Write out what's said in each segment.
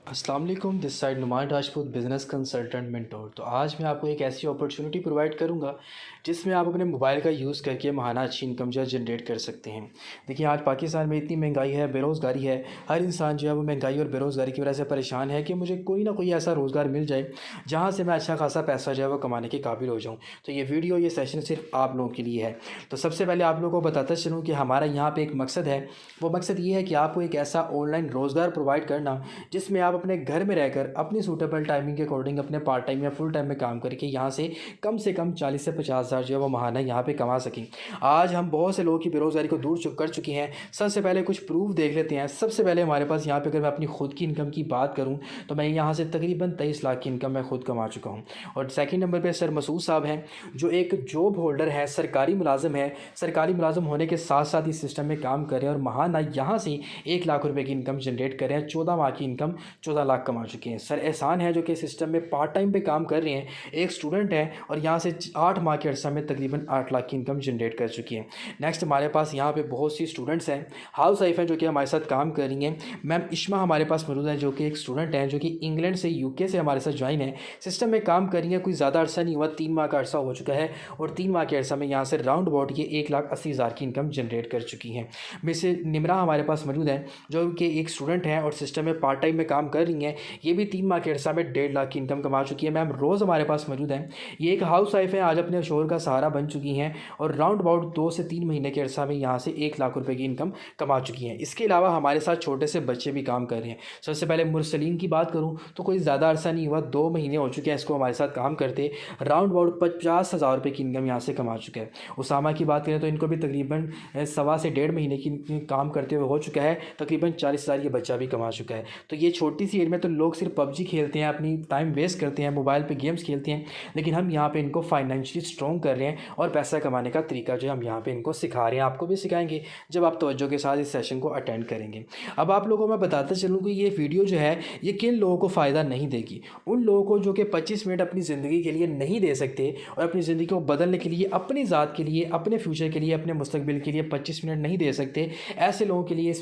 अस्सलाम वालेकुम, this side Numan Rajput, business consultant mentor. तो आज मैं आपको एक ऐसी अपॉर्चुनिटी प्रोवाइड करूंगा जिसमें आप अपने मोबाइल का यूज़ करके माहाना अच्छी इनकम जो है जनरेट कर सकते हैं। देखिए, आज पाकिस्तान में इतनी महंगाई है, बेरोज़गारी है, हर इंसान जो है वो महंगाई और बेरोज़गारी की वजह से परेशान है कि मुझे कोई ना कोई ऐसा रोज़गार मिल जाए जहाँ से मैं अच्छा खासा पैसा जो है वो कमाने के काबिल हो जाऊँ। तो ये वीडियो, ये सेशन सिर्फ आप लोगों के लिए है। तो सबसे पहले आप लोगों को बताता चलूँ कि हमारा यहाँ पर एक मकसद है। वो मकसद ये है कि आपको एक ऐसा ऑनलाइन रोज़गार प्रोवाइड करना जिसमें आप अपने घर में रहकर अपनी सूटेबल टाइमिंग के अकॉर्डिंग अपने पार्ट टाइम या फुल टाइम में काम करके यहाँ से कम 40 से 50 हज़ार जो है वो महाना यहाँ पे कमा सकें। आज हम बहुत से लोगों की बेरोज़गारी को दूर कर चुके हैं। सबसे पहले कुछ प्रूफ देख लेते हैं। सबसे पहले हमारे पास यहाँ पे अगर मैं अपनी खुद की इनकम की बात करूँ तो मैं यहाँ से तकरीबन 23 लाख की इनकम मैं खुद कमा चुका हूँ। और सेकेंड नंबर पर सर मसूद साहब हैं, जो एक जॉब होल्डर है, सरकारी मुलाजिम है। सरकारी मुलाजिम होने के साथ साथ इस सिस्टम में काम कर रहे हैं और महाना यहाँ से 1 लाख रुपये की इनकम जनरेट कर रहे हैं। 14 माह की इनकम 14 लाख कमा चुके हैं। सर एहसान है जो कि सिस्टम में पार्ट टाइम पे काम कर रहे हैं, एक स्टूडेंट है और यहाँ से 8 माह के अरसा में तकरीबन 8 लाख की इनकम जनरेट कर चुकी है। नेक्स्ट हमारे पास यहाँ पे बहुत सी स्टूडेंट्स हैं, हाउस वाइफ हैं जो कि हमारे साथ काम कर रही हैं। मैम इश्मा हमारे पास मौजूद है जो कि एक स्टूडेंट हैं जो कि इंग्लैंड से यूके से हमारे साथ ज्वाइन है, सिस्टम में काम कर रही है। कोई ज़्यादा अरसा नहीं हुआ, 3 माह का अरसा हो चुका है और 3 माह के अरसा में यहाँ से राउंड अबाउट ये 1,80,000 की इनकम जनरेट कर चुकी हैं। मिसेस निमरा हमारे पास मौजूद है जो कि एक स्टूडेंट हैं और सिस्टम में पार्ट टाइम में काम कर रही हैं। ये भी 3 माह के अरसा में 1.5 लाख की इनकम कमा चुकी है। मैम रोज़ हमारे पास मौजूद है, ये एक हाउस वाइफ है, आज अपने शोहर का सहारा बन चुकी हैं और राउंड अबाउट 2 से 3 महीने के अरसा में यहाँ से 1 लाख रुपए की इनकम कमा चुकी हैं। इसके अलावा हमारे साथ छोटे से बच्चे भी काम कर रहे हैं। सबसे पहले मुरसलीन की बात करूँ तो कोई ज़्यादा अरसा नहीं हुआ, 2 महीने हो चुके हैं इसको हमारे साथ काम करते। राउंड अबाउट 50,000 रुपये की इनकम यहाँ से कमा चुका है। उसामा की बात करें तो इनको भी तकरीबन 1.25 से 1.5 महीने की काम करते हुए हो चुका है, तकरीबन 40,000 ये बच्चा भी कमा चुका है। तो ये छोटी सी एज में तो लोग सिर्फ पबजी खेलते हैं, अपनी टाइम वेस्ट करते हैं, मोबाइल पे गेम्स खेलते हैं, लेकिन हम यहाँ पे इनको फाइनेंशियली स्ट्रॉन्ग कर रहे हैं और पैसा कमाने का तरीका जो हम यहाँ पे इनको सिखा रहे हैं। आपको भी सिखाएंगे जब आप तवज्जो के साथ इस सेशन को अटेंड करेंगे। अब आप लोगों को मैं बताता चलूँ कि ये वीडियो जो है ये किन लोगों को फ़ायदा नहीं देगी। उन लोगों को जो कि 25 मिनट अपनी ज़िंदगी के लिए नहीं दे सकते और अपनी ज़िंदगी को बदलने के लिए, अपनी ज़ात के लिए, अपने फ्यूचर के लिए, अपने मुस्तकबिल के लिए 25 मिनट नहीं दे सकते, ऐसे लोगों के लिए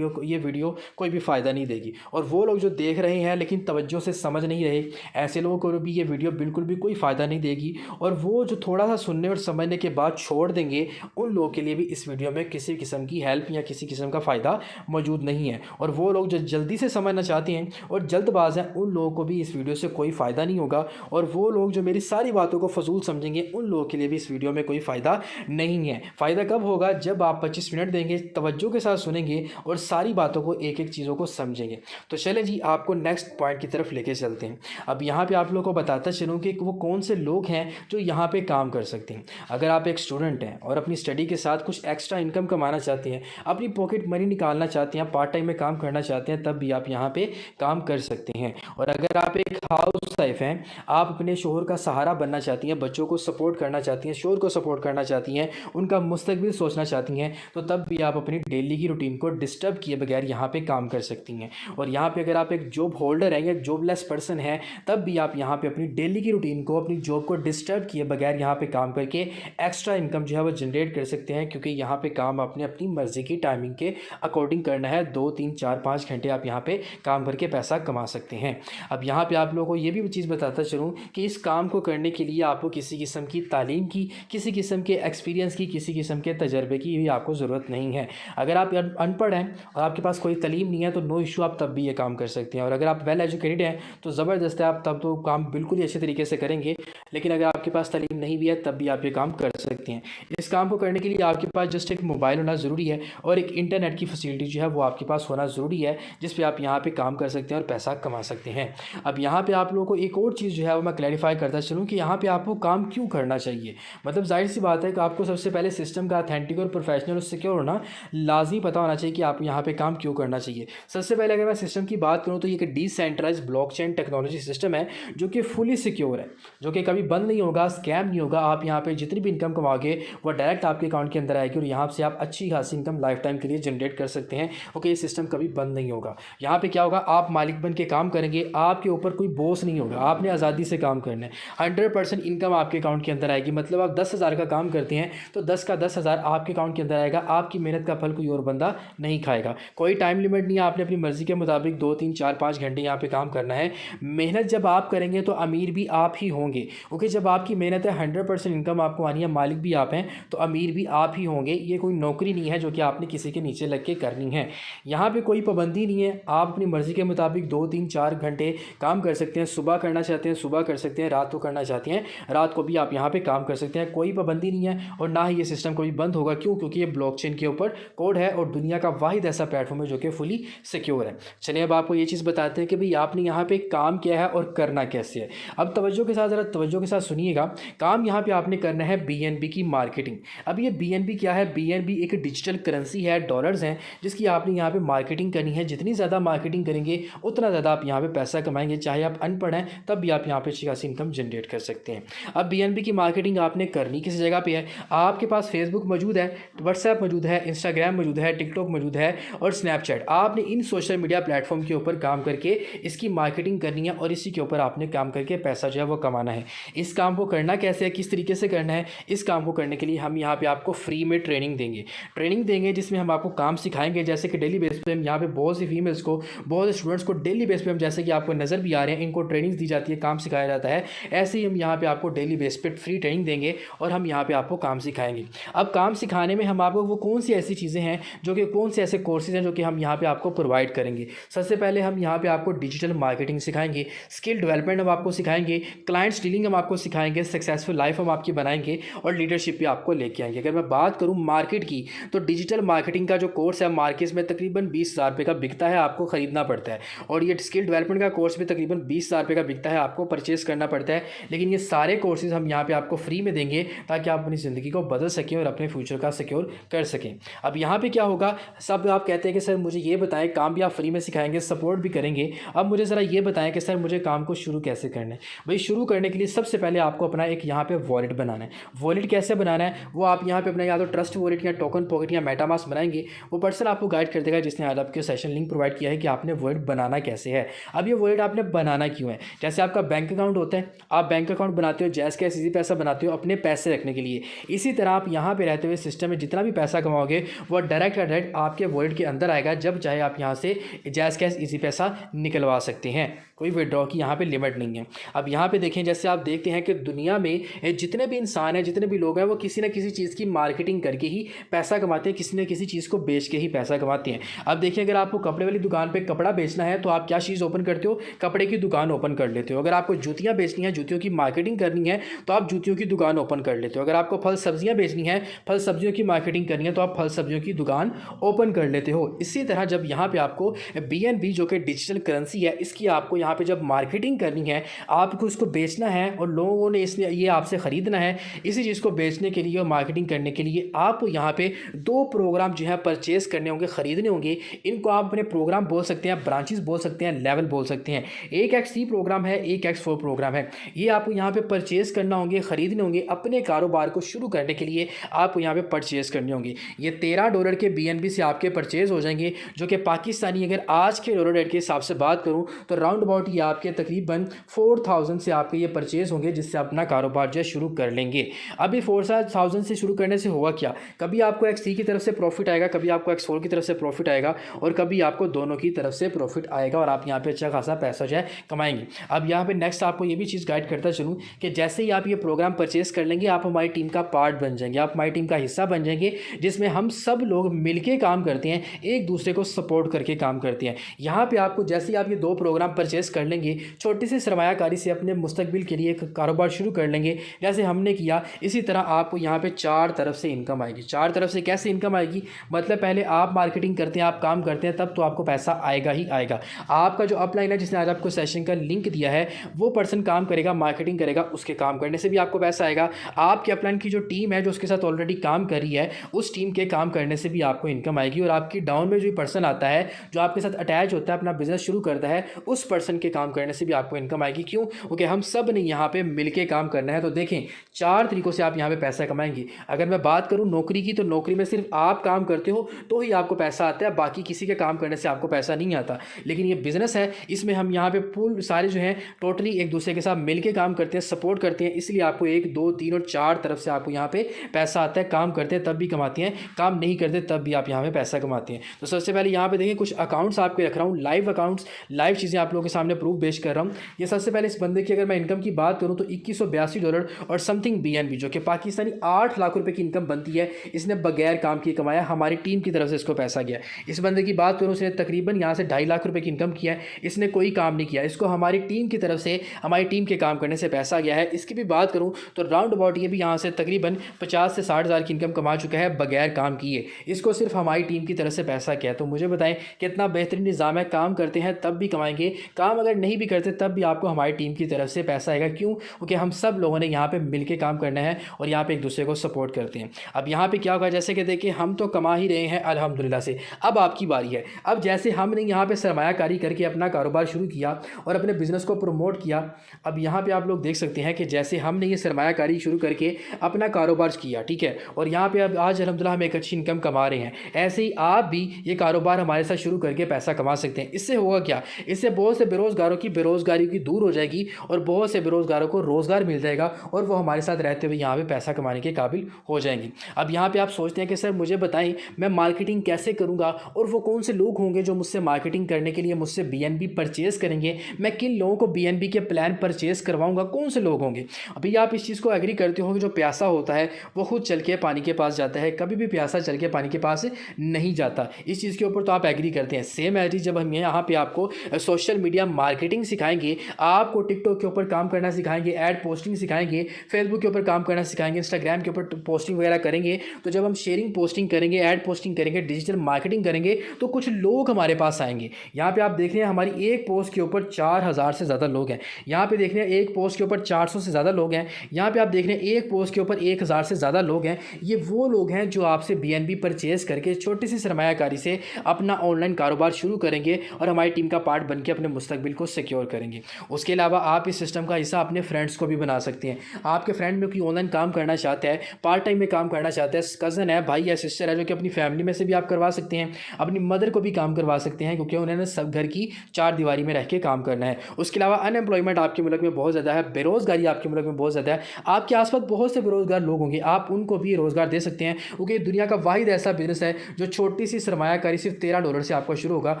ये वीडियो कोई भी फ़ायदा नहीं देगी। और वो लोग जो देख रहे हैं लेकिन तवज्जो से समझ नहीं रहे, ऐसे लोगों को भी ये वीडियो बिल्कुल भी कोई फ़ायदा नहीं देगी। और वो जो थोड़ा सा सुनने और समझने के बाद छोड़ देंगे, उन लोगों के लिए भी इस वीडियो में किसी किस्म की हेल्प या किसी किस्म का फ़ायदा मौजूद नहीं है। और वो लोग जो जल्दी से समझना चाहते हैं और जल्दबाज हैं, उन लोगों को भी इस वीडियो से कोई फ़ायदा नहीं होगा। और वो लोग जो मेरी सारी बातों को फजूल समझेंगे, उन लोगों के लिए भी इस वीडियो में कोई फ़ायदा नहीं है। फ़ायदा कब होगा? जब आप 25 मिनट देंगे, तवज्जो के साथ सुनेंगे और सारी बातों को, एक एक चीज़ों को समझेंगे। तो चलें जी, आपको नेक्स्ट पॉइंट की तरफ लेके चलते हैं। अब यहाँ पे आप लोगों को बताता चलूँ कि वो कौन से लोग हैं जो यहाँ पे काम कर सकते हैं। अगर आप एक स्टूडेंट हैं और अपनी स्टडी के साथ कुछ एक्स्ट्रा इनकम कमाना चाहते हैं, अपनी पॉकेट मनी निकालना चाहते हैं, पार्ट टाइम में काम करना चाहते हैं, तब भी आप यहाँ पे काम कर सकते हैं। और अगर आप एक हाउस वाइफ हैं, आप अपने शोहर का सहारा बनना चाहती हैं, बच्चों को सपोर्ट करना चाहती हैं, शोहर को सपोर्ट करना चाहती हैं, उनका मुस्तकबिल सोचना चाहती हैं, तो तब भी आप अपनी डेली की रूटीन को डिस्टर्ब किए बगैर यहाँ पे काम कर सकती हैं। और यहाँ पे अगर आप एक जॉब होल्डर हैं या जॉबलेस पर्सन है, तब भी आप यहाँ पे अपनी डेली की रूटीन को, अपनी जॉब को डिस्टर्ब किए बगैर यहाँ पे काम करके एक्स्ट्रा इनकम जो है वो जनरेट कर सकते हैं। क्योंकि यहाँ पे काम आपने अपनी मर्ज़ी की टाइमिंग के अकॉर्डिंग करना है। 2 3 4 5 घंटे आप यहाँ पे काम करके पैसा कमा सकते हैं। अब यहाँ पे आप लोगों को ये भी चीज़ बताता चलूँ कि इस काम को करने के लिए आपको किसी किस्म की तालीम की, किसी किस्म के एक्सपीरियंस की, किसी किस्म के तजर्बे की भी आपको ज़रूरत नहीं है। अगर आप अनपढ़ हैं और आपके पास कोई तालीम नहीं है तो नो इशू, आप तब भी ये काम कर सकते हैं। और अगर आप वेल एजुकेटेड हैं तो ज़बरदस्त है, आप तब तो काम बिल्कुल ही अच्छे तरीके से करेंगे। लेकिन अगर आपके पास तालीम नहीं भी है तब भी आप ये काम कर सकते हैं। इस काम को करने के लिए आपके पास जस्ट एक मोबाइल होना ज़रूरी है और एक इंटरनेट की फैसिलिटी जो है वो आपके पास होना ज़रूरी है, जिस पे आप यहाँ पे काम कर सकते हैं और पैसा कमा सकते हैं। अब यहाँ पे आप लोगों को एक और चीज़ जो है वो मैं क्लैरिफाई करता चलूँ कि यहाँ पे आपको काम क्यों करना चाहिए। मतलब जाहिर सी बात है कि आपको सबसे पहले सिस्टम का ऑथेंटिक और प्रोफेशनल और सिक्योर होना लाजमी पता होना चाहिए कि आप यहाँ पे काम क्यों करना चाहिए। सबसे पहले अगर मैं सिस्टम की बात करूँ तो ये एक डिसेंट्रलाइज्ड ब्लॉकचेन टेक्नोलॉजी सिस्टम है जो कि फुली सिक्योर है, जो कि कभी बंद नहीं होगा, स्कैम नहीं होगा। आप यहाँ पे जितनी भी इनकम कमाओगे वो डायरेक्ट आपके अकाउंट के अंदर आएगी और यहाँ से आप अच्छी खासी इनकम लाइफ टाइम के लिए जनरेट कर सकते हैं। ओके, ये सिस्टम कभी बंद नहीं होगा। यहाँ पे क्या होगा, आप मालिक बन के काम करेंगे, आपके ऊपर कोई बॉस नहीं होगा, आपने आज़ादी से काम करना है। 100% इनकम आपके अकाउंट के अंदर आएगी। मतलब आप 10,000 का काम करते हैं तो 10 का 10,000 आपके अकाउंट के अंदर आएगा। आपकी मेहनत का फल कोई और बंदा नहीं खाएगा। कोई टाइम लिमिट नहीं है, आपने अपनी मर्ज़ी के मुताबिक 2 3 4 4-5 घंटे यहाँ पे काम करना है। मेहनत जब आप करेंगे तो अमीर भी आप ही होंगे, क्योंकि जब आपकी मेहनत है 100% इनकम आपको आनी है, मालिक भी आप हैं, तो अमीर भी आप ही होंगे। ये कोई नौकरी नहीं है जो कि आपने किसी के नीचे लग के करनी है। यहाँ पे कोई पाबंदी नहीं है, आप अपनी मर्ज़ी के मुताबिक 2-3-4 घंटे काम कर सकते हैं। सुबह करना चाहते हैं सुबह कर सकते हैं, रात को करना चाहते हैं रात को भी आप यहाँ पे काम कर सकते हैं। कोई पाबंदी नहीं है और ना ही ये सिस्टम कभी बंद होगा। क्यों? क्योंकि ये ब्लॉकचेन के ऊपर कोड है और दुनिया का वाहिद ऐसा प्लेटफॉर्म है जो कि फुली सिक्योर है। चलिए अब आपको ये चीज़ बताते हैं कि भाई आपने यहाँ पे काम किया है और करना कैसे है। अब तवज्जो के साथ, ज़रा तवज्जो के साथ सुनिएगा। काम यहाँ पे आपने करना है BNB की मार्केटिंग। अब ये BNB क्या है? BNB एक डिजिटल करेंसी है, डॉलर्स हैं, जिसकी आपने यहाँ पे मार्केटिंग करनी है। जितनी ज़्यादा मार्केटिंग करेंगे उतना ज़्यादा आप यहाँ पे पैसा कमाएंगे। चाहे आप अनपढ़ हैं तब भी आप यहाँ पे अच्छी खासी इनकम जनरेट कर सकते हैं। अब BNB की मार्केटिंग आपने करनी किस जगह पे है? आपके पास फेसबुक मौजूद है, व्हाट्सएप मौजूद है, इंस्टाग्राम मौजूद है, टिकटॉक मौजूद है और स्नैपचैट। आपने इन सोशल मीडिया प्लेटफॉर्म के ऊपर काम करके इसकी मार्केटिंग करनी है और इसी के ऊपर आपने काम करके पैसा जो है वो कमाना है। इस काम को करना कैसे है, किस तरीके से करना है? इस काम को करने के लिए हम यहाँ पे आपको फ्री में ट्रेनिंग देंगे जिसमें हम आपको काम सिखाएंगे। जैसे कि डेली बेस पे हम यहाँ पे बहुत सी फीमेल्स को, बहुत से स्टूडेंट्स को डेली बेस पे हम, जैसे कि आपको नज़र भी आ रहे हैं, इनको ट्रेनिंग्स दी जाती है, काम सिखाया जाता है। ऐसे ही हम यहाँ पे आपको डेली बेस पे फ्री ट्रेनिंग देंगे और हम यहाँ पे आपको काम सिखाएंगे। अब काम सिखाने में हम आपको वो कौन सी ऐसी चीज़ें हैं जो कि कौन से ऐसे कोर्सेज हैं जो कि हम यहाँ पे आपको प्रोवाइड करेंगे। सबसे पहले हम यहाँ पे आपको डिजिटल मार्केटिंग सिखाएंगे, स्किल डेवलपमेंट हम आपको सिखाएंगे, क्लाइंट्स डीलिंग हम आपको सिखाएंगे, सक्सेसफुल लाइफ हम आपकी बनाएंगे और लीडरशिप भी आपको लेके आएंगे। अगर मैं बात करूँ मार्केट की, तो डिजिटल मार्केटिंग का जो कोर्स है मार्केट में तकरीबन 20,000 रुपये का बिकता है, आपको ख़रीदना पड़ता है। और ये स्किल डेवलपमेंट का कोर्स भी तकरीबन 20,000 रुपये का बिकता है, आपको परचेस करना पड़ता है। लेकिन ये सारे कोर्सेज हम यहाँ पे आपको फ्री में देंगे ताकि आप अपनी ज़िंदगी को बदल सकें और अपने फ्यूचर का सिक्योर कर सकें। अब यहाँ पे क्या होगा, सब आप कहते हैं कि सर मुझे ये बताएं, काम भी आप फ्री में सिखाएंगे, सपोर्ट भी करेंगे। अब मुझे ज़रा ये बताएं कि सर मुझे काम को शुरू कैसे करना है। भाई शुरू करने के लिए सबसे पहले आपको अपना एक यहाँ पे वॉलेट बनाना है। वॉलेट कैसे बनाना है वो आप यहाँ पे अपना या तो ट्रस्ट वॉलेट या टोकन पॉकेट या मेटामास्क बनाएंगे। वो पर्सन आपको गाइड कर देगा जिसने आज आपके सेशन लिंक प्रोवाइड किया है कि आपने वॉलेट बनाना कैसे है। अब ये वॉलेट आपने बनाना क्यों है? जैसे आपका बैंक अकाउंट होता है, आप बैंक अकाउंट बनाते हो, जैस कैश इजी पैसा बनाते हो अपने पैसे रखने के लिए। इसी तरह आप यहाँ पे रहते हुए सिस्टम में जितना भी पैसा कमाओगे वो डायरेक्ट आपके वॉलेट के अंदर आएगा। जब चाहे आप यहाँ से जैस कैश इजी पैसा निकलवा सकते हैं, कोई विड्रॉ की यहाँ पे लिमिट नहीं है। अब यहाँ पे देखें, जैसे आप देखते हैं कि दुनिया में जितने भी इंसान हैं, जितने भी लोग हैं, वो किसी न किसी चीज़ की मार्केटिंग करके ही पैसा कमाते हैं, किसी न किसी चीज़ को बेच के ही पैसा कमाते हैं। अब देखिए, अगर आपको कपड़े वाली दुकान पे कपड़ा बेचना है तो आप क्या चीज़ ओपन करते हो? कपड़े की दुकान ओपन कर लेते हो। अगर आपको जूतियाँ बेचनी है, जूतियों की मार्केटिंग करनी है तो आप जूतियों की दुकान ओपन कर लेते हो। अगर आपको फल सब्जियाँ बेचनी है, फल सब्जियों की मार्केटिंग करनी है तो आप फल सब्जियों की दुकान ओपन कर लेते हो। इसी तरह जब यहाँ पे आपको BNB जो कि डिजिटल करेंसी है, इसकी आपको यहाँ पे जब मार्केटिंग करनी है, आपको इसको बेचना है और लोगों ने इसलिए ये आपसे ख़रीदना है, इसी चीज़ को बेचने के लिए और मार्केटिंग करने के लिए आपको यहाँ पे 2 प्रोग्राम जो है परचेज़ करने होंगे, ख़रीदने होंगे। इनको आप अपने प्रोग्राम बोल सकते हैं, ब्रांचेस बोल सकते हैं, लेवल बोल सकते हैं। 1x3 प्रोग्राम है, 1x4 प्रोग्राम है। ये आपको यहाँ पे परचेज़ करना होंगे, ख़रीदने होंगे। अपने कारोबार को शुरू करने के लिए आपको यहाँ पे परचेज़ करने होंगे। ये $13 के BNB से आपके परचेज़ हो जाएंगे, जो कि पाकिस्तानी अगर आज के डॉलर रेट के हिसाब से बात करूँ तो राउंड अबाउट ये आपके तकरीबन 4,000 से आपके ये परचेज़ होंगे, जिससे अपना कारोबार जो है शुरू कर लेंगे। अभी 4,000 से शुरू करने से होगा क्या, कभी आपको X3 की तरफ से प्रॉफिट आएगा, कभी आपको X4 की तरफ से प्रॉफिट आएगा और कभी आपको दोनों की तरफ से प्रॉफिट आएगा और आप यहाँ पे अच्छा खासा पैसा जो है कमाएंगे। अब यहाँ पे नेक्स्ट आपको ये भी चीज़ गाइड करता चलूँ कि जैसे ही आप ये प्रोग्राम परचेज़ कर लेंगे, आप हमारी टीम का पार्ट बन जाएंगे, आप हमारी टीम का हिस्सा बन जाएंगे, जिसमें हम सब लोग मिलके काम करते हैं, एक दूसरे को सपोर्ट करके काम करते हैं। यहाँ पे आपको जैसे ही आप ये 2 प्रोग्राम परचेज़ कर लेंगे, छोटी सी सरमायाकारी से अपने मुस्तकबिल के लिए एक कारोबार शुरू कर लेंगे जैसे हमने किया, इसी तरह आपको यहाँ पे 4 तरफ से इनकम आएगी। 4 तरफ से कैसे इनकम आएगी? मतलब पहले आप मार्केटिंग करते हैं, आप काम करते हैं, तब तो आपको पैसा आएगा ही आएगा। आपका जो अपलाइन है, जिसने आज आपको सेशन का लिंक दिया है, वो पर्सन काम करेगा, मार्केटिंग करेगा, उसके काम करने से भी आपको पैसा आएगा। आपके अपलाइन की जो टीम है, जो उसके साथ ऑलरेडी काम कर रही है, उस टीम के काम करने से भी आपको इनकम आएगी। और आपकी डाउन में जो पर्सन आता है, जो आपके साथ अटैच होता है, अपना बिजनेस शुरू करता है, उस पर्सन के काम करने से भी आपको इनकम आएगी। क्यों? क्योंकि हम सब ने यहाँ पे मिलके काम करना है। तो देखें, 4 तरीकों से आप यहाँ पे पैसा कमाएंगे। अगर मैं बात करूँ नौकरी की, तो नौकरी में सिर्फ आप काम करते हो तो ही आपको पैसा आता है, बाकी किसी के काम करने से आपको पैसा नहीं आता। लेकिन ये बिजनेस है, इसमें हम यहाँ पे फुल सारे जो हैं टोटली एक दूसरे के साथ मिलके काम करते हैं, सपोर्ट करते हैं, इसलिए आपको 1, 2, 3 और 4 तरफ से आपको यहाँ पे पैसा आता है। काम करते हैं तब भी कमाते हैं, काम नहीं करते तब भी आप यहाँ पे पैसा कमाते हैं। तो सबसे पहले यहाँ पे देखिए, कुछ अकाउंट्स आपके रख रहा हूँ, लाइव लाइव अकाउंट्स, लाइव चीज़ें आप लोगों के सामने प्रूफ पेश कर रहा हूँ। ये सबसे पहले इस बंदे की अगर मैं इनकम की बात करूँ तो $2182 और समथिंग BNB, जो कि पाकिस्तानी 8 लाख रुपए की इनकम बनती है, इसने बगैर काम किए कमाया। हमारी टीम की तरफ से इसको पैसा गया। इस बंदे की बात करूँ, उसने तकरीबन यहाँ से 2.5 लाख रुपए की इनकम किया है। इसने कोई काम नहीं किया, इसको हमारी टीम की तरफ से, हमारी टीम के काम करने से पैसा गया है। इसकी भी बात करूँ तो राउंड अबाउट ये भी यहाँ से तकरीबन 50 से 60 हज़ार की इनकम कमा चुका है बगैर काम किए। इसको सिर्फ हमारी टीम की तरफ से पैसा क्या है। तो मुझे बताएं कितना बेहतरीन निज़ाम है। काम करते हैं तब भी कमाएंगे, काम अगर नहीं भी करते तब भी आपको हमारी टीम की तरफ से पैसा आएगा। क्यों? क्योंकि हम सब लोगों ने यहाँ पे मिलके काम करना है और यहाँ पे एक दूसरे को सपोर्ट करते हैं। अब यहाँ पे क्या होगा, जैसे कि देखिए हम तो कमा ही रहे हैं अल्हम्दुलिल्लाह से, अब आपकी बारी है। अब जैसे हमने यहाँ पे सरमायाकारी करके अपना कारोबार शुरू किया और अपने बिज़नेस को प्रमोट किया, अब यहाँ पे आप लोग देख सकते हैं कि जैसे हमने ये सरमायाकारी शुरू करके अपना कारोबार किया, ठीक है, और यहाँ पे अब आज अल्हम्दुलिल्लाह हम एक अच्छी इनकम कमा रहे हैं, ऐसे ही आप भी ये कारोबार हमारे साथ शुरू करके पैसा कमा सकते हैं। इससे होगा क्या, इससे बहुत से बेरोज़गारों की बेरोज़गारी की दूर हो जाएगी और बहुत से बेरोज़गारों को रोज़गार मिल जाएगा और वो हमारे साथ रहते हुए यहाँ पे पैसा कमाने के काबिल हो जाएंगे। अब यहाँ पे आप सोचते हैं कि सर मुझे बताएं मैं मार्केटिंग कैसे करूँगा और वो कौन से लोग होंगे जो मुझसे मार्केटिंग करने के लिए मुझसे BNB परचेज़ करेंगे, मैं किन लोगों को BNB के प्लान परचेज़ करवाऊँगा, कौन से लोग होंगे। अभी आप इस चीज़ को एग्री करते हो कि जो प्यासा होता है वो खुद चल के पानी के पास जाता है, कभी भी प्यासा चल के पानी के पास नहीं जाता। इस चीज़ के ऊपर तो आप एग्री करते हैं। सेम एज जब हम यहाँ पे आपको सोशल मीडिया मार्केटिंग सिखाएंगे, आपको टिकटॉक के ऊपर काम करना सिखाएंगे, ऐड पोस्टिंग सिखाएंगे, फेसबुक के ऊपर काम करना सिखाएंगे, इंस्टाग्राम के ऊपर पोस्टिंग वगैरह करेंगे, तो जब हम शेयरिंग पोस्टिंग करेंगे, ऐड पोस्टिंग करेंगे, डिजिटल मार्केटिंग करेंगे, तो कुछ लोग हमारे पास आएंगे। यहाँ पे आप देख रहे हैं हमारी एक पोस्ट के ऊपर 4000 से ज़्यादा लोग हैं। यहाँ पे देख रहे हैं एक पोस्ट के ऊपर 400 से ज़्यादा लोग हैं। यहाँ पे आप देख रहे हैं एक पोस्ट के ऊपर 1000 से ज़्यादा लोग हैं। ये वो लोग हैं जो आपसे BNB परचेज़ करके छोटी सी सरमायाकारी से अपना ऑनलाइन कारोबार शुरू करेंगे और हमारी टीम का पार्ट बनके अपने मुस्तकबिल को सिक्योर करेंगे। उसके अलावा आप इस सिस्टम का हिस्सा अपने फ्रेंड्स को भी बना सकते हैं। आपके फ्रेंड में कोई ऑनलाइन काम करना चाहता है, पार्ट टाइम में काम करना चाहता है, कज़न है, भाई है, सिस्टर है, जो कि अपनी फैमिली में से भी आप करवा सकते हैं, अपनी मदर को भी काम करवा सकते हैं, क्योंकि उन्होंने सब घर की 4 दीवारी में रह के काम करना है। उसके अलावा अनएम्प्लॉयमेंट आपके मुल्क में बहुत ज़्यादा है, बेरोज़गारी आपके मुल्क में बहुत ज़्यादा है। आपके आसपास बहुत से बेरोज़गार लोग होंगे, आप उनको भी रोज़गार दे सकते हैं, क्योंकि दुनिया का वाहिद ऐसा बिजनेस है जो छोटी सी सरमायाकारी सिर्फ $13 से आपका शुरू होगा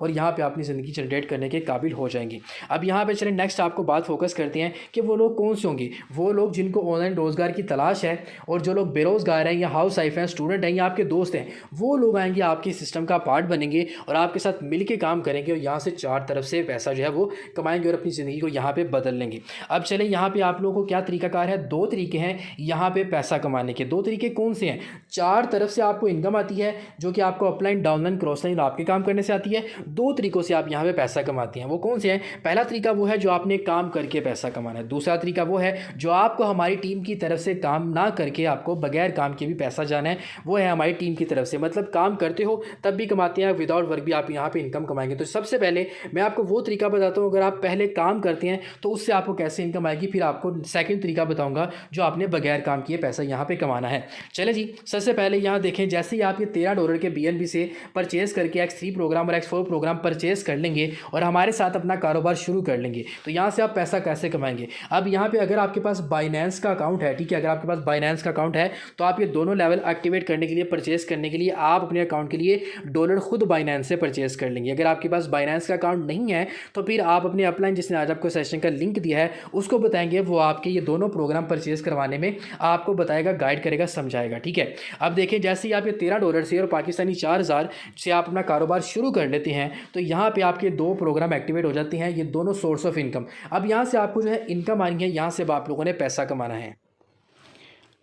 और यहाँ पे अपनी ज़िंदगी जनरेट करने के काबिल हो जाएंगे। अब यहाँ पे चलें नेक्स्ट आपको बात फोकस करते हैं कि वो लोग कौन से होंगे। वो लोग जिनको ऑनलाइन रोज़गार की तलाश है और जो लोग बेरोज़गार हैं या हाउस वाइफ हैं, स्टूडेंट हैं या आपके दोस्त हैं, वो लोग आएंगे, आपके सिस्टम का पार्ट बनेंगे और आपके साथ मिल के काम करेंगे और यहाँ से 4 तरफ से पैसा जो है वो कमाएंगे और अपनी ज़िंदगी को यहाँ पर बदल लेंगे। अब चलें यहाँ पर आप लोगों को क्या तरीकाकार है। 2 तरीके हैं यहाँ पर पैसा कमाने के। 2 तरीके कौन से हैं। 4 तरफ से आपको इनकम आती है जो कि आपको अपलाइन, डाउनलाइन, क्रॉसलाइन आपके काम करने से आती है। 2 तरीकों से आप यहाँ पे पैसा कमाते हैं। वो कौन से हैं। पहला तरीका वो है जो आपने काम करके पैसा कमाना है। दूसरा तरीका वो है जो आपको हमारी टीम की तरफ से काम ना करके आपको बगैर काम के भी पैसा जाना है, वो है हमारी टीम की तरफ से। मतलब काम करते हो तब भी कमाते हैं, विदाउट वर्क भी आप यहाँ पे इनकम कमाएंगे। तो सबसे पहले मैं आपको वो तरीका बताता हूँ, अगर आप पहले काम करते हैं तो उससे आपको कैसे इनकम आएगी, फिर आपको सेकंड तरीका बताऊँगा जो आपने बगैर काम किए पैसा यहाँ पर कमाना है। चले जी, सबसे पहले यहाँ देखें, जैसे ही आप ये $13 के BNB से परचेज़ करके X3 प्रोग्राम और X4 प्रोग्राम परचेज़ कर लेंगे और हमारे साथ अपना कारोबार शुरू कर लेंगे, तो यहाँ से आप पैसा कैसे कमाएंगे। अब यहाँ पे अगर आपके पास बाइनेंस का अकाउंट है, ठीक है, अगर आपके पास बाइनेंस का अकाउंट है तो आप ये दोनों लेवल एक्टिवेट करने के लिए, परचेज़ करने के लिए आप अपने अकाउंट के लिए डॉलर खुद बाइनेंस से परचेज़ कर लेंगे। अगर आपके पास बाइनेंस का अकाउंट नहीं है तो फिर आप अपने अपलाइन, जिसने आज आपको सेशन का लिंक दिया है, उसको बताएंगे, वो आपके ये दोनों प्रोग्राम परचेज़ करवाने में आपको बताएगा, गाइड करेगा, समझाएगा। ठीक है, अब देखें, जैसे ही आप ये $13 से और पाकिस्तानी 4000 से आप अपना कारोबार शुरू कर लेते हैं तो यहाँ पे आपके 2 प्रोग्राम एक्टिवेट हो जाते हैं, ये दोनों सोर्स ऑफ इनकम। अब यहाँ से आपको जो है इनकम आनी है, यहाँ से आप लोगों ने पैसा कमाना है।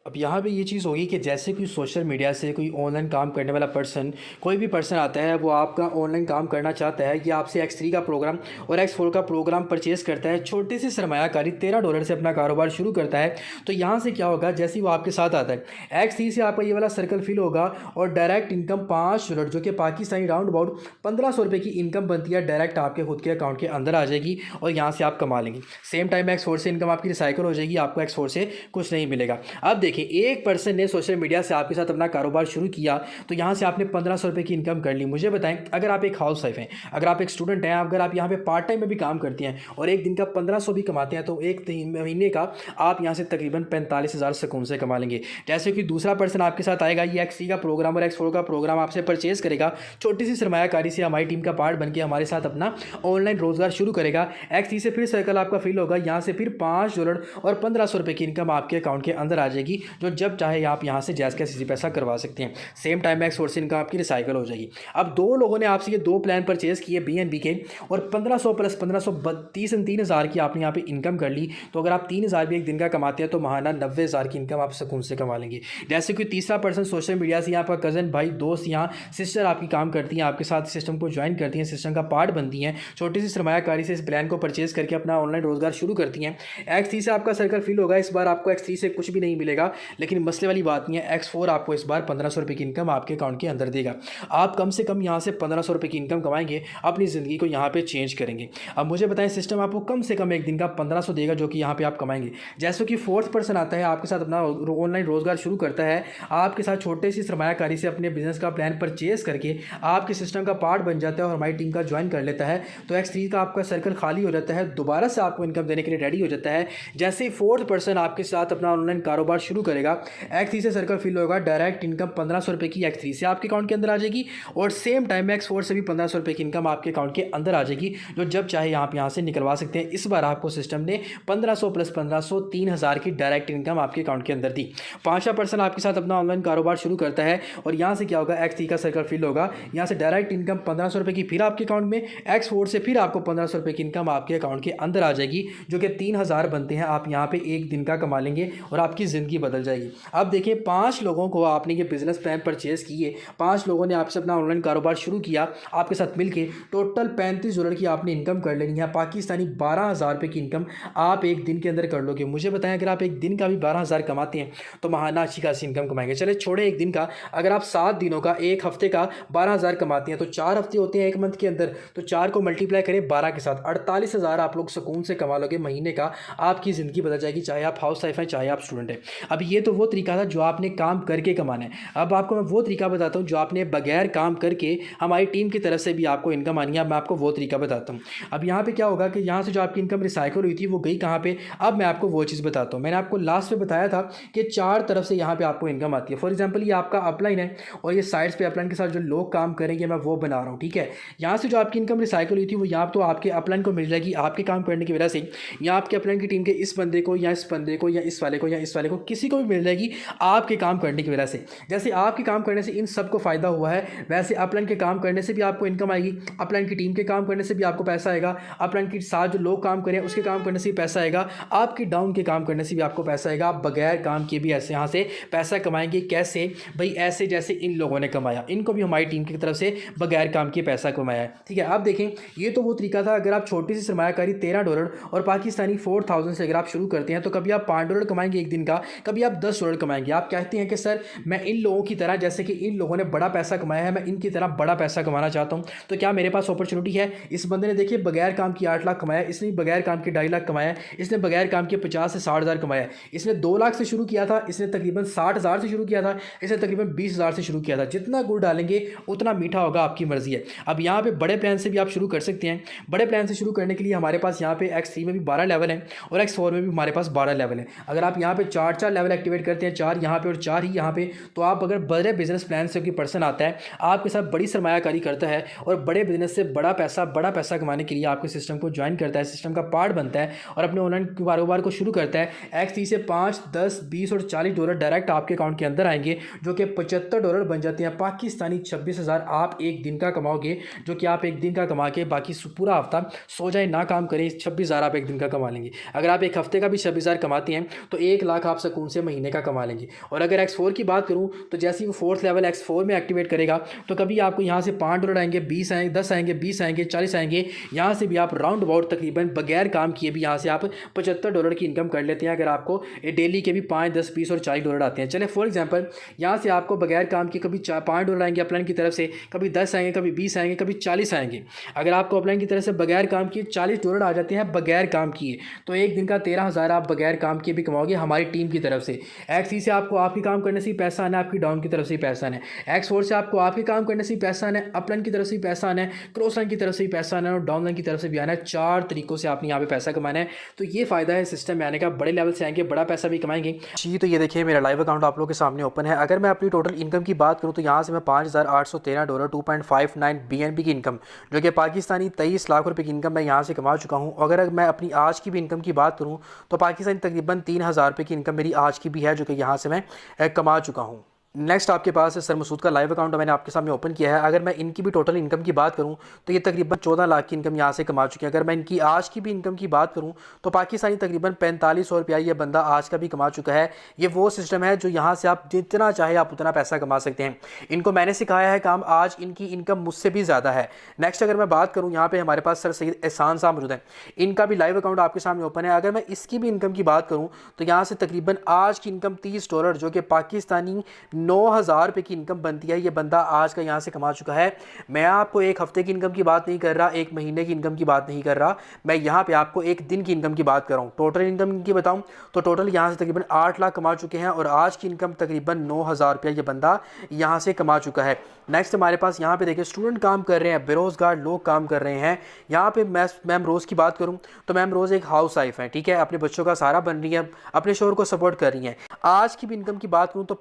अब यहाँ पे ये चीज़ होगी कि जैसे कोई सोशल मीडिया से कोई ऑनलाइन काम करने वाला पर्सन, कोई भी पर्सन आता है, वो आपका ऑनलाइन काम करना चाहता है कि आपसे X3 का प्रोग्राम और X4 का प्रोग्राम परचेज़ करता है, छोटी सी सरमायाकारी $13 से अपना कारोबार शुरू करता है, तो यहाँ से क्या होगा, जैसे ही वो आपके साथ आता है, X3 से आपका ये वाला सर्कल फिल होगा और डायरेक्ट इनकम $5 जो कि पाकिस्तानी राउंड अबाउट 1500 रुपये की इनकम बनती है, डायरेक्ट आपके खुद के अकाउंट के अंदर आ जाएगी और यहाँ से आप कमा लेंगे। सेम टाइम X4 से इनकम आपकी रिसाइकल हो जाएगी, आपको X4 से कुछ नहीं मिलेगा। अब देखिए, देखिए, एक पर्सन ने सोशल मीडिया से आपके साथ अपना कारोबार शुरू किया, तो यहाँ से आपने 1500 रुपये की इनकम कर ली। मुझे बताएं, अगर आप एक हाउस वाइफ हैं, अगर आप एक स्टूडेंट हैं, अगर आप यहाँ पे पार्ट टाइम में भी काम करती हैं और एक दिन का 1500 भी कमाते हैं, तो एक महीने का आप यहाँ से तकरीबन 45,000 सुकून से कमा लेंगे। जैसे कि दूसरा पर्सन आपके साथ आएगा, ये एक्स3 का प्रोग्राम और एक्स4 का प्रोग्राम आपसे परचेज करेगा, छोटी सी सरमायाकारी से हमारी टीम का पार्ट बन के हमारे साथ अपना ऑनलाइन रोजगार शुरू करेगा। एक्स3 से फिर सर्कल आपका फिल होगा, यहाँ से फिर $5 और 1500 रुपये की इनकम आपके अकाउंट के अंदर आ जाएगी, जो जब चाहे आप यहाँ से जैस का सीसी पैसा करवा सकते हैं। सेम टाइम में एक्स4 से इनकम आपकी रिसाइकल हो जाएगी। अब दो लोगों ने आपसे ये दो प्लान परचेज किए BNB के, और 1500 प्लस 1500 30,000 की आपने यहाँ पे इनकम कर ली। तो अगर आप 3,000 भी एक दिन का कमाते हैं तो महाना 90,000 की इनकम आप सुकून से कमा लेंगे। जैसे कि तीसरा पर्सन सोशल मीडिया से, यहाँ पर कज़न, भाई, दोस्त, यहाँ सिस्टर आपकी काम करती हैं, आपके साथ सिस्टम को ज्वाइन करती हैं, सिस्टम का पार्ट बनती हैं, छोटी सी सरमायाकारी से इस प्लान को परचेज करके अपना ऑनलाइन रोजगार शुरू करती हैं। एक्स3 से आपका सर्कल फिल होगा। इस बार आपको एक्स3 से कुछ भी नहीं मिलेगा, लेकिन मसले वाली बात नहीं है, एक्स4 आपको इस बार 1500 रुपये की इनकम आपके अकाउंट के अंदर देगा। आप कम से कम यहाँ से 1500 रुपये की इनकम कमाएंगे, अपनी ज़िंदगी को यहाँ पे चेंज करेंगे। अब मुझे बताएं, सिस्टम आपको कम से कम एक दिन का 1500 देगा, जो कि यहाँ पे आप कमाएंगे। जैसे कि फोर्थ पर्सन आता है, आपके साथ अपना ऑनलाइन रोजगार शुरू करता है, आपके साथ छोटे सी सरमायाकारी से अपने बिजनेस का प्लान परचेज करके आपके सिस्टम का पार्ट बन जाता है और हमारी टीम का ज्वाइन कर लेता है, तो एक्स3 का आपका सर्कल खाली हो जाता है, दोबारा से आपको इनकम देने के लिए रेडी हो जाता है। जैसे ही फोर्थ पर्सन आपके साथ अपना ऑनलाइन कारोबार शुरू करेगा, एक्स3 से सर्कल फिल होगा, डायरेक्ट इनकम 1500 रुपये की एक्स3 से आपके अकाउंट के अंदर आ जाएगी, और सेम टाइम में एक्स4 से भी 1500 रुपये की इनकम आपके अकाउंट के अंदर आ जाएगी, जो जब चाहे आप यहाँ से निकलवा सकते हैं। इस बार आपको सिस्टम ने 1500 प्लस 1500 3000 की डायरेक्ट इनकम आपके अकाउंट के अंदर दी। पांचवा पर्सन आपके साथ अपना ऑनलाइन कारोबार शुरू करता है, और यहाँ से क्या होगा, एक्स3 का सर्कल फिल होगा, यहाँ से डायरेक्ट इनकम 1500 रुपये की फिर आपके अकाउंट में, एक्स4 से फिर आपको 1500 रुपये की इनकम आपके अकाउंट के अंदर आ जाएगी, जो कि 3000 बनते हैं। आप यहाँ पे एक दिन का कमा लेंगे और आपकी ज़िंदगी बदल जाएगी। अब देखिए, 5 लोगों को आपने ये बिजनेस प्लान परचेज किए, 5 लोगों ने आपसे अपना ऑनलाइन कारोबार शुरू किया, आपके साथ मिलके टोटल $35 की आपने इनकम कर लेनी है। पाकिस्तानी 12,000 रुपये की इनकम आप एक दिन के अंदर कर लोगे। मुझे बताएं, अगर आप एक दिन का भी 12,000 कमाते हैं तो महाना अच्छी खासी इनकम कमाएंगे। चले छोड़े एक दिन का, अगर आप 7 दिनों का, एक हफ्ते का 12,000 कमाते हैं, तो 4 हफ्ते होते हैं एक मंथ के अंदर, तो 4 को मल्टीप्लाई करें 12 के साथ, 48,000 आप लोग सुकून से कमा लोगे महीने का। आपकी ज़िंदगी बदल जाएगी, चाहे आप हाउस वाइफ हैं, चाहे आप स्टूडेंट हैं। अब ये तो वो तरीका था जो आपने काम करके कमाना है। अब आपको मैं वो तरीका बताता हूँ जो आपने बगैर काम करके हमारी टीम की तरफ से भी आपको इनकम आनी है। मैं आपको वो तरीका बताता हूँ। अब यहाँ पे क्या होगा कि यहाँ से जो आपकी इनकम रिसाइकल हुई थी वो गई कहाँ पे, अब मैं आपको वो चीज़ बताता हूँ। मैंने आपको लास्ट में बताया था कि 4 तरफ से यहाँ पे आपको इनकम आती है। फॉर एग्जाम्पल, ये आपका अपलाइन है और ये साइड्स पे अपलाइन के साथ जो लोग काम करेंगे मैं वो बना रहा हूँ, ठीक है। यहाँ से जो आपकी इनकम रिसाइकल हुई थी वो यहाँ तो आपके अपलाइन को मिल जाएगी, आपके काम करने की वजह से। यहाँ आपके अपलाइन की टीम के इस बंदे को या इस बंदे को या इस वाले को या इस वाले को, किसी को भी मिल जाएगी आपके काम करने की वजह से। जैसे आपके काम करने से इन सबको फ़ायदा हुआ है, वैसे अपलाइन के काम करने से भी आपको इनकम आएगी, अपलाइन की टीम के काम करने से भी आपको पैसा आएगा, अपलाइन के साथ जो लोग काम करें उसके काम करने से भी पैसा आएगा, आपके डाउन के काम करने से भी आपको पैसा आएगा। आप बगैर काम के भी ऐसे यहाँ से पैसा कमाएंगे। कैसे भाई? ऐसे जैसे इन लोगों ने कमाया, इनको भी हमारी टीम की तरफ से बगैर काम के पैसा कमाया है, ठीक है। आप देखें, ये तो वो तरीका था। अगर आप छोटी सी सरमायाकारी $13 और पाकिस्तानी 4,000 से अगर आप शुरू करते हैं तो कभी आप $5 कमाएंगे एक दिन का, कभी आप $10 कमाएंगे। आप कहते हैं कि सर मैं इन लोगों की तरह, जैसे कि इन लोगों ने बड़ा पैसा कमाया है, मैं इनकी तरह बड़ा पैसा कमाना चाहता हूं, तो क्या मेरे पास अपॉर्चुनिटी है? इस बंदे ने देखिए बगैर काम की 8 लाख कमाया, इसने बगैर काम के 2.5 लाख कमाया, इसने बगैर काम के 50 से 60,000 कमाया, इसने 2 लाख से शुरू किया था, इसने तकरीबन 60,000 से शुरू किया था, इसने तकरीबन 20,000 से शुरू किया था। जितना गुड़ डालेंगे उतना मीठा होगा, आपकी मर्जी है। अब यहाँ पे बड़े प्लान से भी आप शुरू कर सकते हैं। बड़े प्लान से शुरू करने के लिए हमारे पास यहाँ पे एक्स3 में भी 12 लेवल हैं और एक्स4 में भी हमारे पास 12 लेवल हैं। अगर आप यहाँ पे 4 लेवल एक्टिवेट करते हैं, 4 यहाँ पे और 4 ही यहाँ पे, तो आप अगर बड़े बिजनेस प्लान से कोई पर्सन आता है, आपके साथ बड़ी सरमायाकारी करता है और बड़े बिजनेस से बड़ा पैसा कमाने के लिए आपके सिस्टम को ज्वाइन करता है, सिस्टम का पार्ट बनता है और अपने ऑनलाइन कारोबार को शुरू करता है, एक्स3 से 5, 10, 20 और $40 डायरेक्ट आपके अकाउंट के अंदर आएंगे, जो कि $75 बन जाते हैं। पाकिस्तानी 26,000 आप एक दिन का कमाओगे, जो कि आप एक दिन का कमा के बाकी पूरा हफ्ता सो जाए ना काम करें, 26,000 आप एक दिन का कमा लेंगे। अगर आप एक हफ्ते का भी 26,000 कमाते हैं तो 1 लाख आप सुकून से महीने का कमा लेंगे। और अगर एक्स4 की बात करूं तो जैसे ही वो 4th लेवल एक्स4 में एक्टिवेट करेगा तो कभी आपको यहाँ से $5 आएंगे, 20 आएंगे, 10 आएंगे, 20 आएंगे, 40 आएंगे। यहाँ से भी आप राउंड अबाउट तकरीबन बगैर काम किए भी यहाँ से आप $75 की इनकम कर लेते हैं। अगर आपको डेली के भी 5, 10, 20 और $40 आते हैं। चले फॉर एग्जाम्पल, यहाँ से आपको बगैर काम के कभी $5 आएंगे अपलाइन की तरफ से, कभी 10 आएंगे, कभी 20 आएंगे, कभी 40 आएंगे। अगर आपको अपलाइन की तरफ से बगैर काम किए $40 आ जाते हैं बगैर काम किए, तो एक दिन का 13,000 आप बगैर काम किए भी कमाओगे हमारी टीम की तरफ से। से, XE से आपको आपके काम करने से ही पैसा आना है, आपकी डाउन की तरफ से ही पैसा आना है, X4 से आपको आपके काम करने से ही पैसा आना है, अप लाइन की तरफ से ही पैसा आना है, क्रॉस लाइन की तरफ से ही पैसा आना है और डाउन लाइन की तरफ से भी आना है। 4 तरीकों से आपने यहाँ पे पैसा कमाना है। तो ये फ़ायदा है सिस्टम में आने का, बड़े लेवल से आएंगे, बड़ा पैसा भी कमाएंगे जी। तो ये देखिए मेरा लाइव अकाउंट आप लोगों के सामने ओपन है। अगर मैं अपनी टोटल इनकम की बात करूँ तो यहाँ से मैं $5,813 2.59 BNB की इनकम, जो कि पाकिस्तानी 23 लाख रुपए की इनकम मैं यहाँ से कमा चुका हूँ। अगर मैं अपनी आज की भी इनकम की बात करूँ तो पाकिस्तानी तकरीबन 3,000 रुपये की इनकम मेरी आज की भी है, जो कि यहाँ से मैं कमा चुका हूँ। नेक्स्ट आपके पास है सर मसूद का लाइव अकाउंट, मैंने आपके सामने ओपन किया है। अगर मैं इनकी भी टोटल इनकम की बात करूं तो ये तकरीबन 14 लाख की इनकम यहाँ से कमा चुके हैं। अगर मैं इनकी आज की भी इनकम की बात करूं तो पाकिस्तानी तकरीबन 4500 रुपया ये बंदा आज का भी कमा चुका है। ये वो सिस्टम है जो यहाँ से आप जितना चाहे आप उतना पैसा कमा सकते हैं। इनको मैंने सिखाया है काम, आज इनकी इनकम मुझसे भी ज़्यादा है। नेक्स्ट अगर मैं बात करूँ, यहाँ पर हमारे पास सर सैयद एहसान साहब मौजूद हैं, इनका भी लाइव अकाउंट आपके सामने ओपन है। अगर मैं इसकी भी इनकम की बात करूँ तो यहाँ से तकरीबन आज की इनकम $30, जो कि पाकिस्तानी 9,000 रुपये की इनकम बनती है, ये बंदा आज का यहाँ से कमा चुका है। मैं आपको एक हफ्ते की इनकम की बात नहीं कर रहा, एक महीने की इनकम की बात नहीं कर रहा, मैं यहाँ पे आपको एक दिन की इनकम की बात कर रहा हूँ। टोटल इनकम इनकी बताऊँ तो टोटल यहाँ से तकरीबन 8 लाख कमा चुके हैं और आज की इनकम तकरीबन 9,000 रुपया ये बंदा यहाँ से कमा चुका है। नेक्स्ट हमारे पास यहाँ पे देखिए स्टूडेंट काम कर रहे हैं, बेरोजगार लोग काम कर रहे हैं। यहाँ पे मैम रोज़ की बात करूँ तो मैम रोज़ एक हाउस वाइफ है, ठीक है, अपने बच्चों का सहारा बन रही है, अपने शोहर को सपोर्ट कर रही हैं। आज की भी इनकम की बात करूँ तो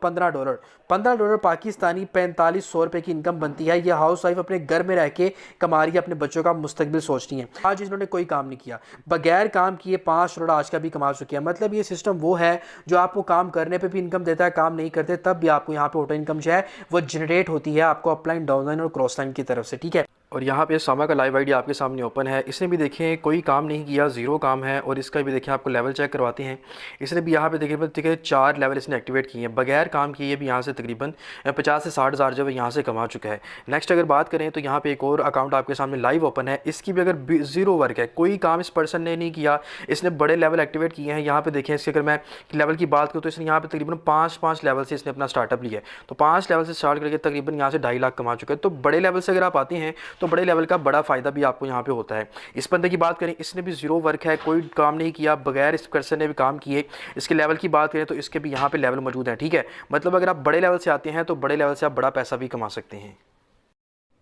$15 पाकिस्तानी 4500 रुपये की इनकम बनती है। ये हाउस वाइफ अपने घर में रह के कमा रही है, अपने बच्चों का मुस्तकबिल सोच रही है। आज इन्होंने कोई काम नहीं किया, बगैर काम किए $5 आज का भी कमा चुके हैं। मतलब ये सिस्टम वो है जो आपको काम करने पे भी इनकम देता है, काम नहीं करते तब भी आपको यहाँ पे ऑटो इनकम जो है वो जनरेट होती है आपको अपलाइन, डाउनलाइन और क्रॉस लाइन की तरफ से, ठीक है। और यहाँ पे सामा का लाइव आईडी आपके सामने ओपन है। इसने भी देखें कोई काम नहीं किया, ज़ीरो काम है। और इसका भी देखें आपको लेवल चेक करवाते हैं। इसने भी यहाँ पे देखिए 4 लेवल इसने एक्टिवेट किए हैं, बगैर काम किए भी यहाँ से तकरीबन 50 से 60 हज़ार जो है यहाँ से कमा चुका है। नेक्स्ट अगर बात करें तो यहाँ पे एक और अकाउंट आपके सामने लाइव ओपन है। इसकी भी अगर ज़ीरो वर्क है, कोई काम इस पर्सन ने नहीं किया, इसने बड़े लेवल एक्टिवेट किए हैं। यहाँ पे देखें इसके अगर मैं लेवल की बात करूँ तो इसने यहाँ पे तकरीबन 5 लेवल से इसने अपना स्टार्टअप लिया है। तो 5 लेवल से स्टार्ट करके तकरीबन यहाँ से 2.5 लाख कमा चुका है। तो बड़े लेवल से अगर आप आते हैं तो बड़े लेवल का बड़ा फ़ायदा भी आपको यहाँ पे होता है। इस बंदे की बात करें, इसने भी ज़ीरो वर्क है, कोई काम नहीं किया, बगैर इस पर्सन ने भी काम किए। इसके लेवल की बात करें तो इसके भी यहाँ पे लेवल मौजूद है, ठीक है। मतलब अगर आप बड़े लेवल से आते हैं तो बड़े लेवल से आप बड़ा पैसा भी कमा सकते हैं।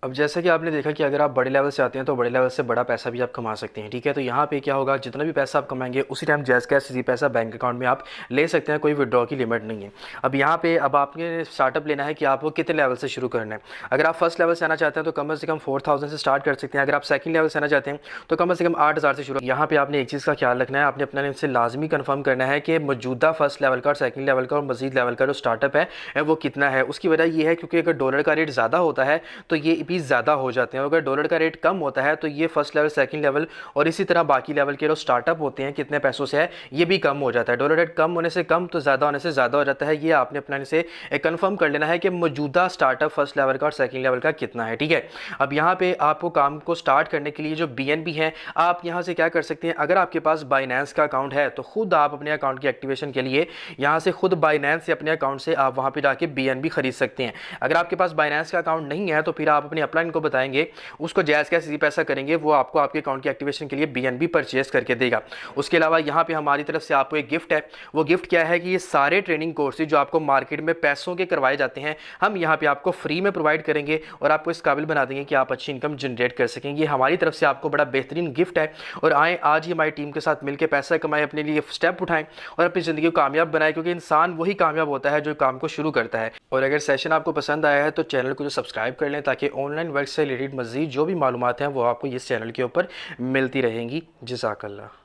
अब जैसे कि आपने देखा कि अगर आप बड़े लेवल से आते हैं तो बड़े लेवल से बड़ा पैसा भी आप कमा सकते हैं, ठीक है। तो यहाँ पे क्या होगा, जितना भी पैसा आप कमाएंगे उसी टाइम जैस कैश इसी पैसा बैंक अकाउंट में आप ले सकते हैं, कोई विड्रॉ की लिमिट नहीं है। अब यहाँ पे अब आपने स्टार्टअप लेना है कि आपको कितने लेवल से शुरू करना है। अगर आप फर्स्ट लेवल से आना चाहते हैं तो कम से कम 4,000 से स्टार्ट कर सकते हैं। अगर आप सेकंड लेवल से आना चाहते हैं तो कम से कम 8,000 से शुरू। यहाँ पे आपने एक चीज़ का ख्याल रखना है, आपने अपने से लाजमी कन्फर्म करना है कि मौजूदा फर्स्ट लेवल का और सेकंड लेवल का और मजीद लेवल का जो स्टार्टअप है वो कितना है। उसकी वजह ये है क्योंकि अगर डॉलर का रेट ज़्यादा होता है तो ये भी ज़्यादा हो जाता है, अगर डॉलर का रेट कम होता है तो ये फर्स्ट लेवल, सेकंड लेवल और इसी तरह बाकी लेवल के जो स्टार्टअप होते हैं कितने पैसों से है ये भी कम हो जाता है। डॉलर रेट कम होने से कम तो ज़्यादा होने से ज़्यादा हो जाता है। ये आपने अपने से कंफर्म कर लेना है कि मौजूदा स्टार्टअप फर्स्ट लेवल का और सेकंड लेवल का कितना है, ठीक है। अब यहाँ पे आपको काम को स्टार्ट करने के लिए जो BNB है, आप यहाँ से क्या कर सकते हैं, अगर आपके पास बाइनेंस का अकाउंट है तो खुद आप अपने अकाउंट की एक्टिवेशन के लिए यहाँ से खुद बाइनेंस से अपने अकाउंट से आप वहाँ पर जाके BNB खरीद सकते हैं। अगर आपके पास बाइनेंस का अकाउंट नहीं है तो फिर आप अपने अपलाइन को बताएंगे, उसको जैस कैश इसी पैसा करेंगे, वो आपको आपके अकाउंट की एक्टिवेशन के लिए BNB परचेज करके देगा। उसके अलावा यहाँ पे हमारी तरफ से आपको एक गिफ्ट है। वो गिफ्ट क्या है कि ये सारे ट्रेनिंग कोर्सेज जो आपको मार्केट में पैसों के करवाए जाते हैं हम यहाँ पे आपको फ्री में प्रोवाइड करेंगे और आपको इस काबिल बना देंगे कि आप अच्छी इनकम जनरेट कर सकेंगे। हमारी तरफ से आपको बड़ा बेहतरीन गिफ्ट है और आएँ आज ही हमारी टीम के साथ मिलकर पैसा कमाएं, अपने लिए स्टेप उठाएं और अपनी ज़िंदगी को कामयाब बनाएं, क्योंकि इंसान वही कामयाब होता है जो काम को शुरू करता है। और अगर सेशन आपको पसंद आया है तो चैनल को जो सब्सक्राइब कर लें ताकि ऑनलाइन वर्क से रिलेटेड मज़ीद जो भी मालूमात हैं वो आपको इस चैनल के ऊपर मिलती रहेंगी। जज़ाकल्लाह।